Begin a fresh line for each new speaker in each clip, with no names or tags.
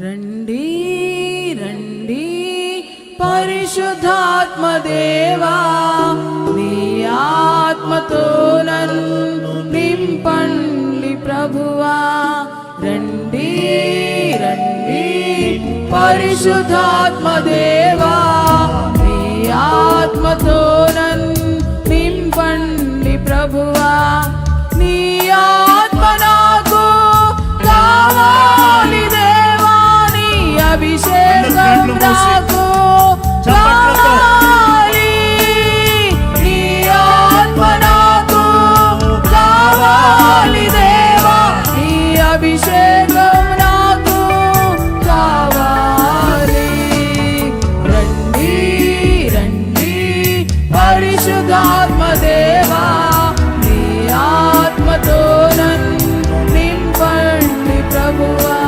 రండి రండి పరిశుద్ధాత్మ దేవా, నీ ఆత్మతో నన్ను నింపండి ప్రభువా. రండి రండి పరిశుద్ధాత్మ దేవా, నీ ఆత్మతో నన్ను నింపండి ప్రభువా. నీ ఆత్మ నాకు కావాలి దేవా, నీ అభిషేకం నాకు కావాలి. నీ ఆత్మ నాకు కావాలి దేవా, నీ అభిషేకం నాకు కావాలి. రండి రండి పరిశుద్ధాత్మ దేవా, నీ ఆత్మతో నన్ను నింపండి ప్రభువా.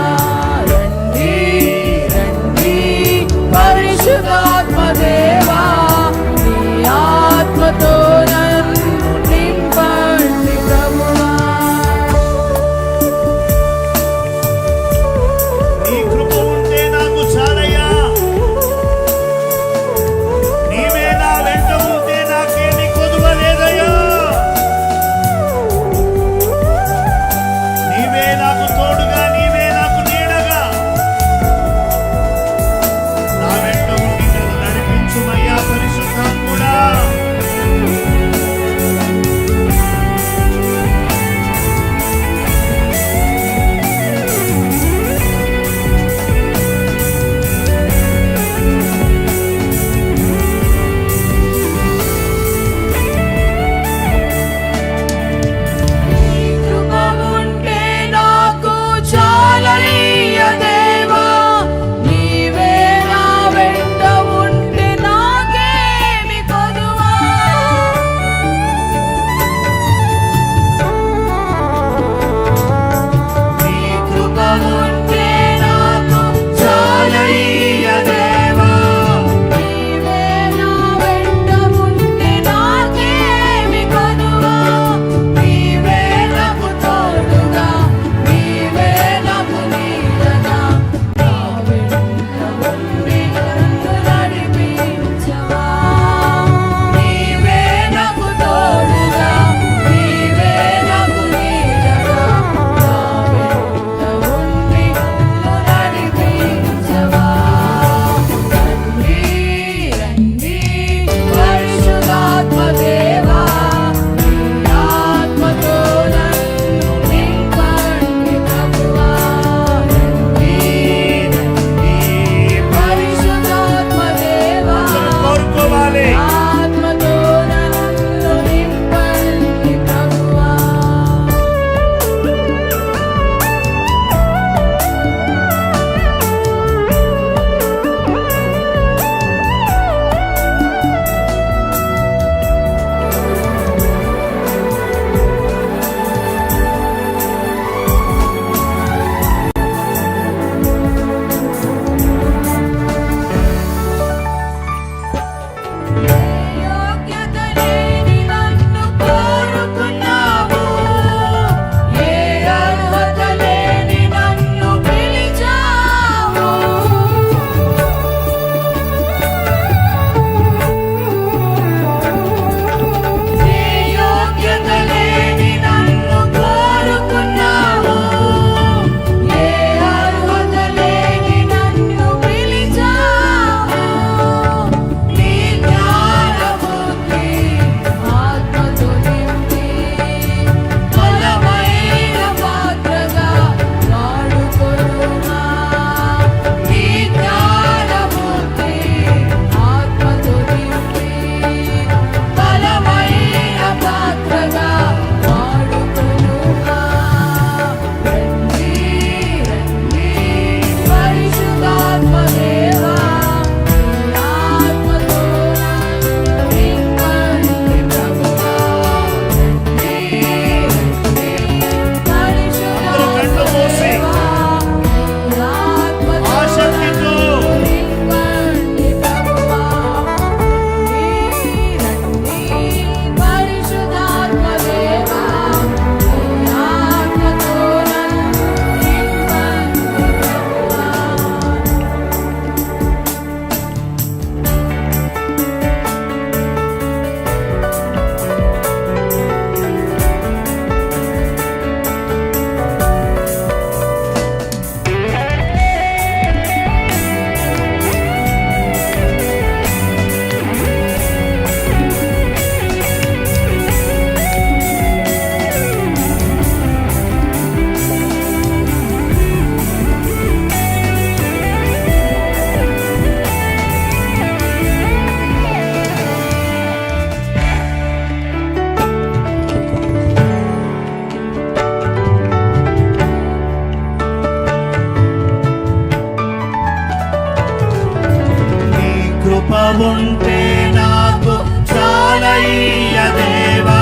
ఉంటే నాకు చాలయ్య దేవా.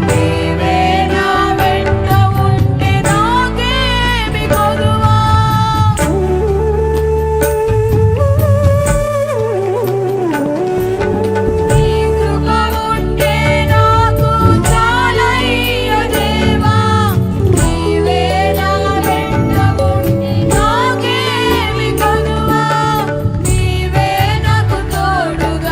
నీవే నా వెంట ఉంటే నాకేమి కొదువా. నీ కృప ఉంటే నాకు చాలయ్య దేవా. నీవే నా వెంట ఉంటే నాకేమి కొదువా. నీవే నాకు తోడుగా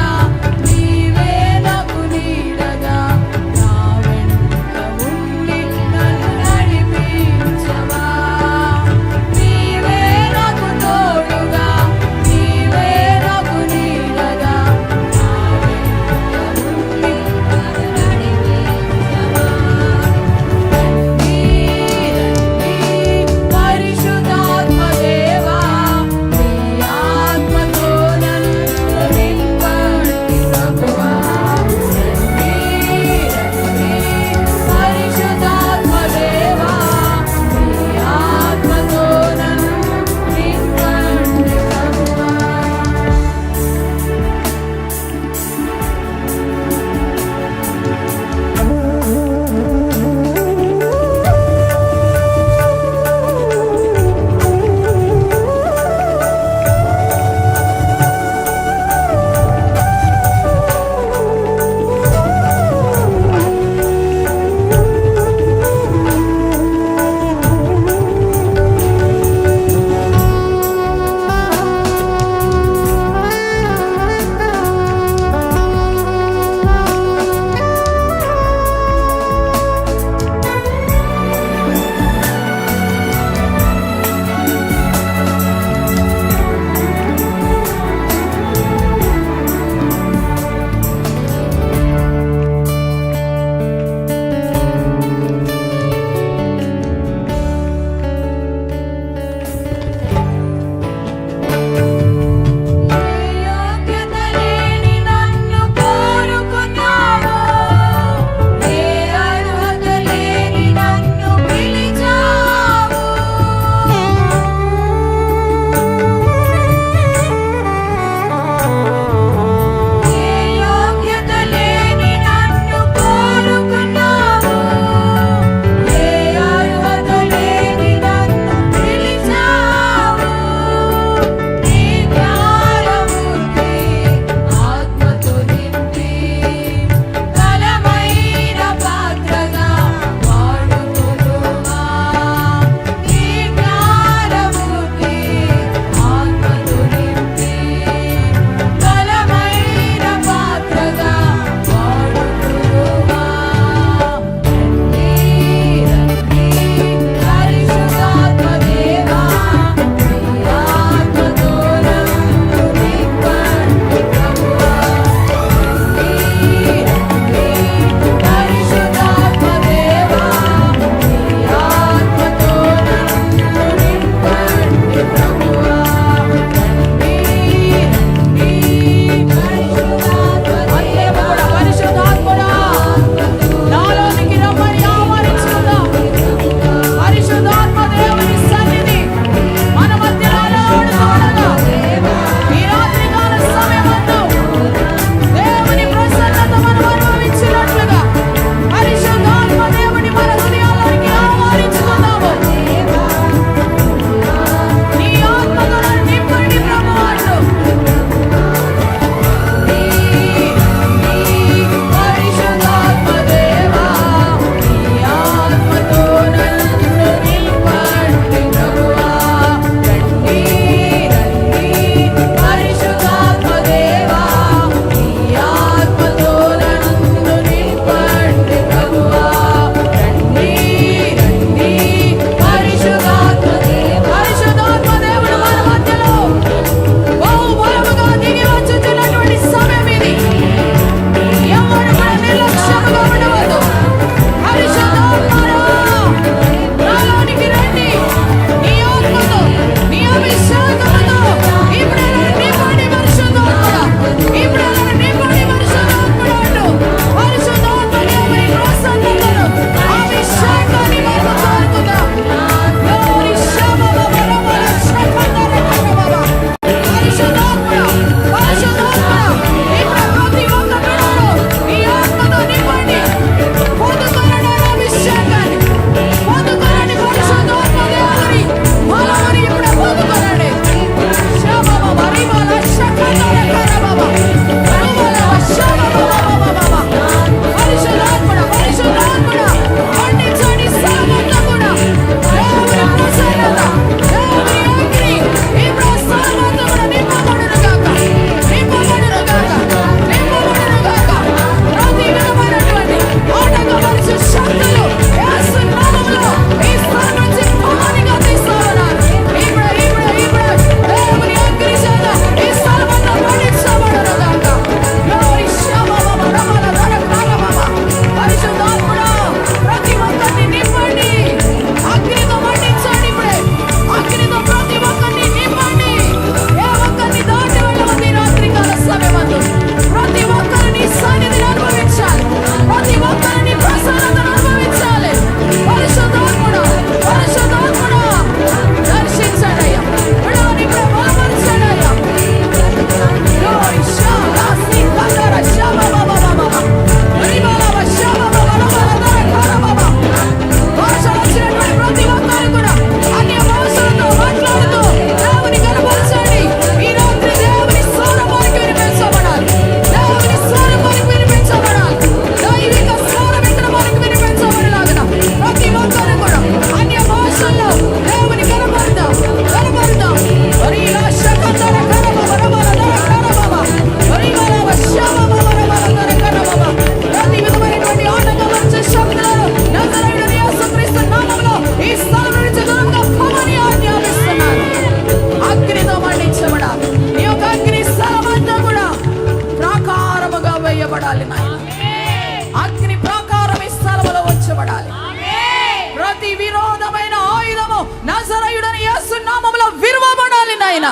నాయన.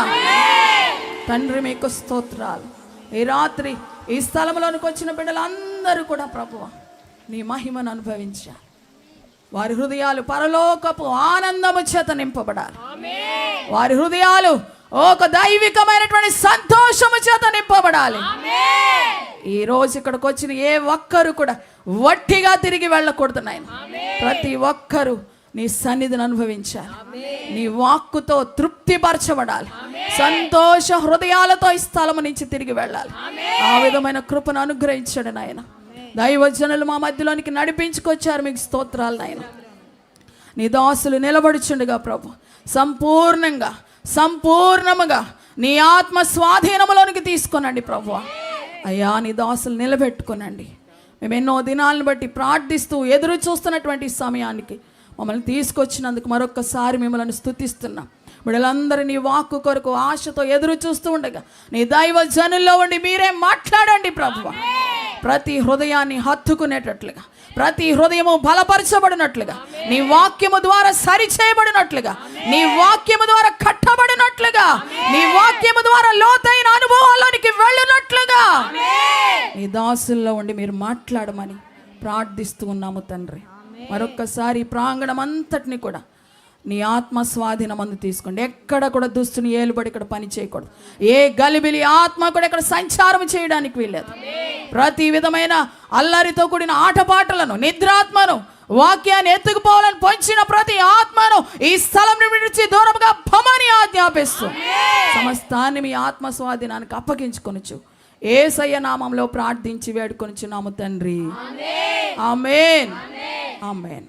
తండ్రి మీకు స్తోత్రాలు. ఈ రాత్రి ఈ స్థలంలోనికి వచ్చిన బిడ్డలందరూ కూడా ప్రభువా నీ మహిమను అనుభవించాలి. వారి హృదయాలు పరలోకపు ఆనందము చేత నింపబడాలి. వారి హృదయాలు ఒక దైవికమైనటువంటి సంతోషము చేత నింపబడాలి. ఈ రోజు ఇక్కడికి వచ్చిన ఏ ఒక్కరు కూడా వట్టిగా తిరిగి వెళ్ళకూడదు నాయన. ప్రతి ఒక్కరూ నీ సన్నిధిని అనుభవించాలి. నీ వాక్కుతో తృప్తిపరచబడాలి. సంతోష హృదయాలతో ఈ స్థలము నుంచి తిరిగి వెళ్ళాలి. ఆ విధమైన కృపను అనుగ్రహించండి నాయన. దైవజనులు మా మధ్యలోనికి నడిపించుకొచ్చారు, మీకు స్తోత్రాలు నాయన. నీ దాసులు నిలబడుచుండగా ప్రభు సంపూర్ణముగా నీ ఆత్మ స్వాధీనములోనికి తీసుకొనండి ప్రభు. అయ్యా నీ దాసులు నిలబెట్టుకునండి. మేము ఎన్నో దినాలను బట్టి ప్రార్థిస్తూ ఎదురు చూస్తున్నటువంటి సమయానికి మమ్మల్ని తీసుకొచ్చినందుకు మరొక్కసారి మిమ్మల్ని స్తుతిస్తున్నాం. బిడ్డలందరూ నీ వాక్కు కొరకు ఆశతో ఎదురు చూస్తూ ఉండగా నీ దైవ జనుల్లో ఉండి మీరే మాట్లాడండి ప్రభువా. ప్రతి హృదయాన్ని హత్తుకునేటట్లుగా, ప్రతి హృదయము బలపరచబడినట్లుగా, నీ వాక్యము ద్వారా సరిచేయబడినట్లుగా, నీ వాక్యము ద్వారా కట్టబడినట్లుగా, నీ వాక్యము ద్వారా లోతైన అనుభవాల్లోనికి వెళ్ళినట్లుగా నీ దాసుల్లో ఉండి మీరు మాట్లాడమని ప్రార్థిస్తూ ఉన్నాము తండ్రి. మరొక్కసారి ప్రాంగణం అంతటిని కూడా నీ ఆత్మ స్వాధీనమందు తీసుకోండి. ఎక్కడ కూడా దుస్తుని ఏలుబడి ఇక్కడ పని చేయకూడదు. ఏ గలిబిలి ఆత్మ కూడా ఇక్కడ సంచారం చేయడానికి వీల్లేదు. ప్రతి విధమైన అల్లరితో కూడిన ఆటపాటలను, నిద్రాత్మను, వాక్యాన్ని ఎత్తుకుపోవాలని పొంచిన ప్రతి ఆత్మను ఈ స్థలం విడిచి దూరంగా భమని ఆజ్ఞాపిస్తూ సమస్తాన్ని మీ ఆత్మ స్వాధీనానికి అప్పగించుకొనుచు యేసయ్య నామంలో ప్రార్థించి వేడుకొనుచున్నాము తండ్రి. ఆమేన్. ఆమేన్.